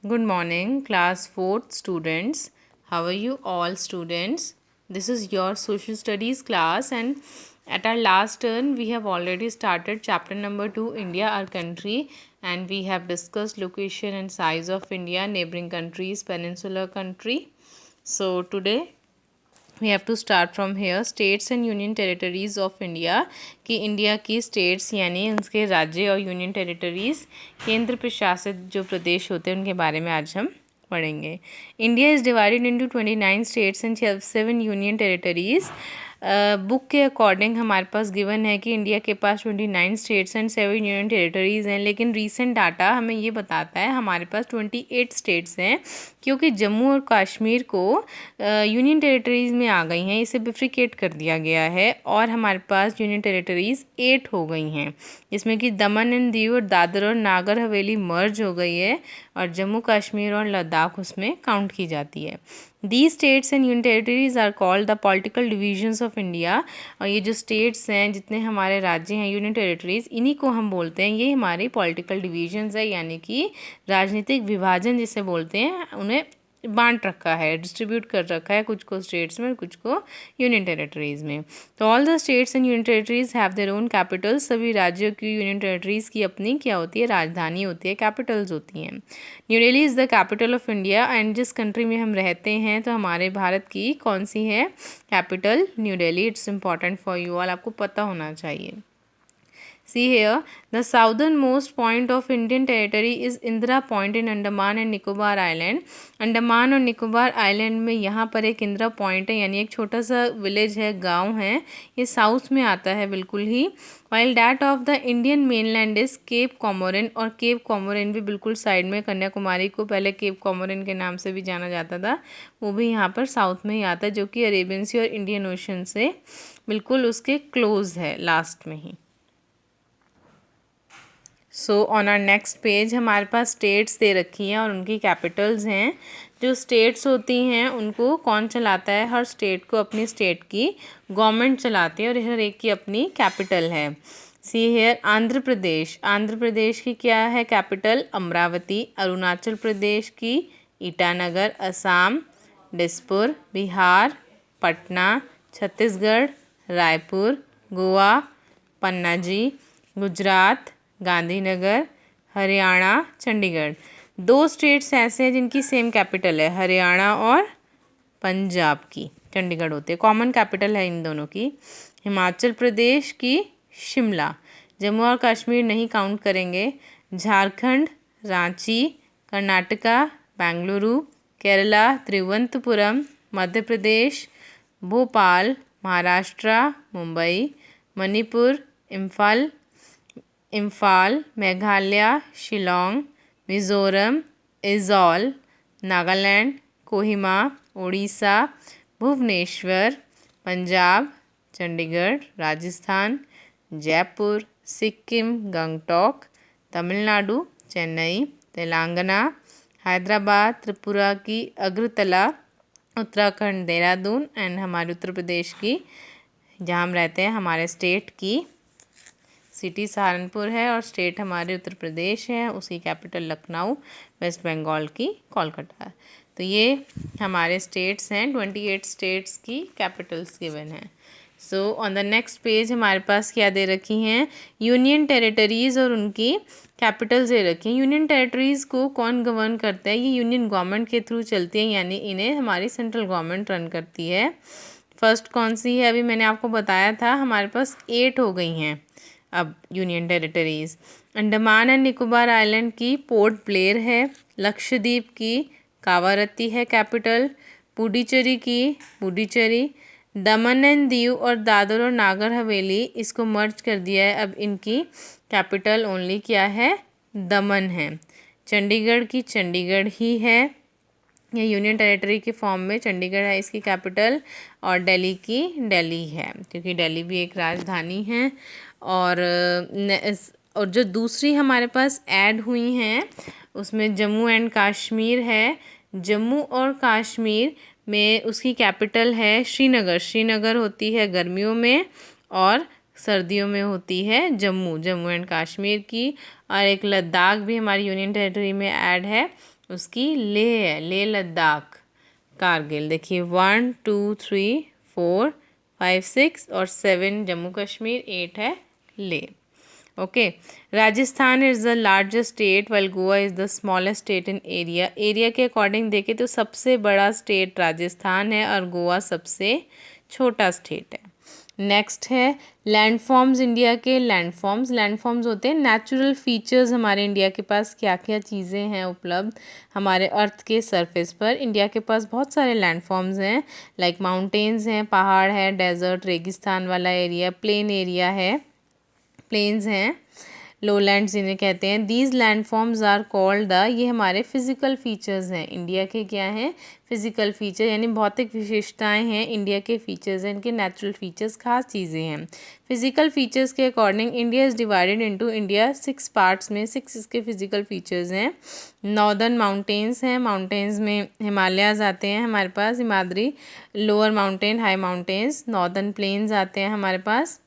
Good morning, class 4th students. How are you all, students? This is your social studies class, and at our last turn, we have already started chapter number 2, India, our country, and we have discussed location and size of India, neighboring countries, peninsular country. So, today we have to start from here. States and union territories of India कि India की states यानी उसके राज्य और union territories केंद्र प्रशासित जो प्रदेश होते हैं उनके बारे में आज हम पढ़ेंगे. India is divided into 29 states and 7 union territories. Book के अकॉर्डिंग हमारे पास गिवन है कि इंडिया के पास 29 स्टेट्स एंड 7 यूनियन टेरिटरीज़ हैं, लेकिन रीसेंट डाटा हमें ये बताता है हमारे पास 28 स्टेट्स हैं, क्योंकि जम्मू और कश्मीर को यूनियन टेरिटरीज़ में आ गई हैं, इसे बिफ्रिकेट कर दिया गया है और हमारे पास यूनियन टेरिटरीज़ 8 हो गई हैं, जिसमें कि दमन एंड दीव और दादर और नागर हवेली मर्ज हो गई है और जम्मू कश्मीर और लद्दाख उसमें काउंट की जाती है. These states and union territories are called the political divisions of India. और ये जो states हैं, जितने हमारे राज्य हैं, यूनियन टेरिटरीज़, इन्हीं को हम बोलते हैं, ये हमारी पॉलिटिकल डिविजन्स है, यानी कि राजनीतिक विभाजन जिसे बोलते हैं, उन्हें बांट रखा है, डिस्ट्रीब्यूट कर रखा है, कुछ को स्टेट्स में कुछ को यूनियन टेरिटरीज़ में. तो all the states and union territories have their own Capitals. सभी राज्यों की यूनियन टेरिटरीज़ की अपनी क्या होती है, राजधानी होती है, कैपिटल्स होती हैं. New Delhi is the capital of India. And जिस कंट्री में हम रहते हैं, तो हमारे भारत की कौन सी है capital? New Delhi. It's important for you all, आपको पता होना चाहिए. See here, the southernmost point of Indian territory is Indira Point in Andaman and Nicobar Island. Andaman और निकोबार आइलैंड में यहाँ पर एक इंदिरा पॉइंट है, यानी एक छोटा सा विलेज है, गांव है, ये साउथ में आता है बिल्कुल ही. While that of the Indian mainland is Cape Comorin. और केप कॉमोरिन भी बिल्कुल साइड में, कन्याकुमारी को पहले केप कॉमोरिन के नाम से भी जाना जाता था, वो भी यहाँ पर साउथ में ही आता है, जो कि अरेबियन सी और इंडियन ओशन से बिल्कुल उसके क्लोज है, लास्ट में ही. So on our next page हमारे पास स्टेट्स दे रखी हैं और उनकी कैपिटल्स हैं. जो स्टेट्स होती हैं उनको कौन चलाता है? हर स्टेट को अपनी स्टेट की गवर्नमेंट चलाती है और हर एक की अपनी कैपिटल है. See here, Andhra Pradesh. आंध्र प्रदेश की क्या है कैपिटल? अमरावती. अरुणाचल प्रदेश की ईटानगर. असम दिसपुर. बिहार पटना. छत्तीसगढ़ रायपुर. गोवा पन्नाजी. गुजरात गांधीनगर. हरियाणा चंडीगढ़. दो स्टेट्स ऐसे हैं जिनकी सेम कैपिटल है, हरियाणा और पंजाब की चंडीगढ़ होते हैं, कॉमन कैपिटल है इन दोनों की. हिमाचल प्रदेश की शिमला. जम्मू और कश्मीर नहीं काउंट करेंगे. झारखंड रांची. कर्नाटका बेंगलुरु. केरला तिरुवनंतपुरम. मध्य प्रदेश भोपाल. महाराष्ट्र मुंबई. मणिपुर इम्फाल. मेघालय शिलोंग. मिज़ोरम इज़ॉल. नागालैंड कोहिमा. उड़ीसा भुवनेश्वर. पंजाब चंडीगढ़. राजस्थान जयपुर. सिक्किम गंगटोक. तमिलनाडु चेन्नई. तेलंगाना हैदराबाद. त्रिपुरा की अगरतला. उत्तराखंड देहरादून. एंड हमारे उत्तर प्रदेश की, जहाँ हम रहते हैं, हमारे स्टेट की सिटी सहारनपुर है और स्टेट हमारे उत्तर प्रदेश है, उसकी कैपिटल लखनऊ. वेस्ट बंगाल की कोलकाता. तो ये हमारे स्टेट्स हैं, 28 स्टेट्स की कैपिटल्स गिवन हैं. So on the next page हमारे पास क्या दे रखी हैं? यूनियन टेरिटरीज़ और उनकी कैपिटल्स दे रखी हैं. यूनियन टेरिटरीज़ को कौन गवर्न करता है? ये यूनियन गवर्नमेंट के थ्रू चलती हैं, यानी इन्हें हमारी सेंट्रल गवर्नमेंट रन करती है. फर्स्ट कौन सी है? अभी मैंने आपको बताया था, हमारे पास 8 हो गई हैं अब union territories. Andaman and Nicobar island की पोर्ट ब्लेयर है. लक्षद्वीप की कावारत्ती है कैपिटल. पुडुचेरी की पुडुचेरी. दमन एंड दीव और दादर और नागर हवेली, इसको मर्ज कर दिया है, अब इनकी कैपिटल ओनली क्या है? दमन है. चंडीगढ़ की चंडीगढ़ ही है, ये यूनियन टेरिटरी के फॉर्म में चंडीगढ़ है इसकी कैपिटल. और दिल्ली की दिल्ली है, क्योंकि दिल्ली भी एक राजधानी है. और जो दूसरी हमारे पास ऐड हुई हैं उसमें जम्मू एंड कश्मीर है. जम्मू और कश्मीर में उसकी कैपिटल है श्रीनगर. श्रीनगर होती है गर्मियों में और सर्दियों में होती है जम्मू एंड कश्मीर की. और एक लद्दाख भी हमारी यूनियन टेरिटरी में ऐड है, उसकी लेह है, लेह लद्दाख। कारगिल देखिए 1 2 3 4 5 6 और 7 जम्मू कश्मीर, 8 है Leh. Okay, Rajasthan is the largest state while Goa is the smallest state in area. Area के अकॉर्डिंग देखें तो सबसे बड़ा स्टेट राजस्थान है और गोवा सबसे छोटा स्टेट है। नेक्स्ट है लैंडफॉर्म्स इंडिया के। लैंडफॉर्म्स होते हैं नेचुरल फीचर्स। हमारे इंडिया के पास क्या क्या चीज़ें हैं उपलब्ध हमारे अर्थ के सरफेस पर। इंडिया के पास बहुत सारे लैंडफॉर्म्स हैं, लाइक माउंटेन्स हैं, पहाड़ है, डेजर्ट रेगिस्तान वाला एरिया, प्लेन एरिया है, प्लेन्स हैं, लोलैंड्स जिन्हें कहते हैं। These landforms are called the, ये हमारे फिजिकल फीचर्स हैं इंडिया के। क्या हैं? फिजिकल फीचर, यानी भौतिक विशेषताएं हैं इंडिया के फीचर्स हैं, इनके नेचुरल फीचर्स खास चीज़ें हैं। फिजिकल फीचर्स के according India is divided into India 6 parts में। 6 इसके फिजिकल फीचर्स हैं। नॉर्दर्न माउंटेन्स हैं, माउंटेन्स में हिमालयाज़ आते हैं हमारे पास, Himadri, lower mountain, high mountains. Northern plains आते हैं हमारे पास।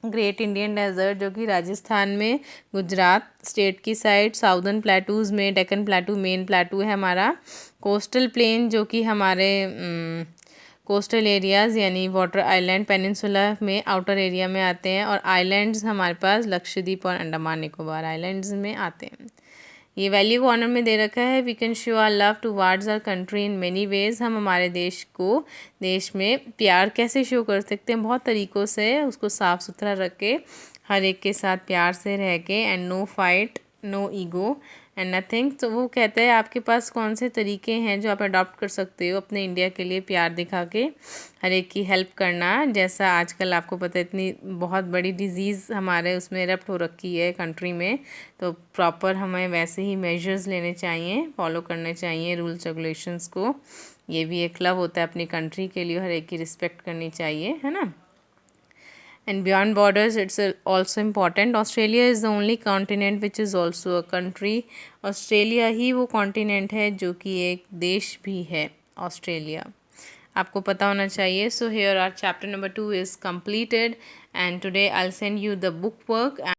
ग्रेट इंडियन डेजर्ट जो कि राजस्थान में गुजरात स्टेट की साइड। साउदर्न प्लेटूज़ में डेक्कन प्लेटू मेन प्लेटू है हमारा। कोस्टल प्लेन जो कि हमारे कोस्टल एरियाज़ यानी वाटर आइलैंड पेनिनसुला में आउटर एरिया में आते हैं। और आइलैंड्स हमारे पास लक्षद्वीप और अंडमान निकोबार आइलैंड्स में आते हैं। ये वैल्यू ऑनर में दे रखा है। We can show our love towards our country in many ways. हम हमारे देश में प्यार कैसे शो कर सकते हैं? बहुत तरीक़ों से। उसको साफ़ सुथरा रख के, हर एक के साथ प्यार से रह के, and no fight, no ego and nothing. तो वो कहते हैं आपके पास कौन से तरीके हैं जो आप अडॉप्ट कर सकते हो अपने इंडिया के लिए प्यार दिखा के, हर एक की हेल्प करना। जैसा आजकल आपको पता है इतनी बहुत बड़ी डिज़ीज़ हमारे उसमें एरप्ट हो रखी है कंट्री में, तो प्रॉपर हमें वैसे ही मेजर्स लेने चाहिए, फॉलो करने चाहिए रूल्स रेगुलेशंस को। ये भी एक लव होता है अपनी कंट्री के लिए, हर एक की रिस्पेक्ट करनी चाहिए, है ना। And beyond borders, it's also important. Australia is the only continent which is also a country. Australia ही वो कॉन्टिनेंट है जो कि एक देश भी है, ऑस्ट्रेलिया। आपको पता होना चाहिए। So here our chapter number 2 is completed and today I'll send you the book work.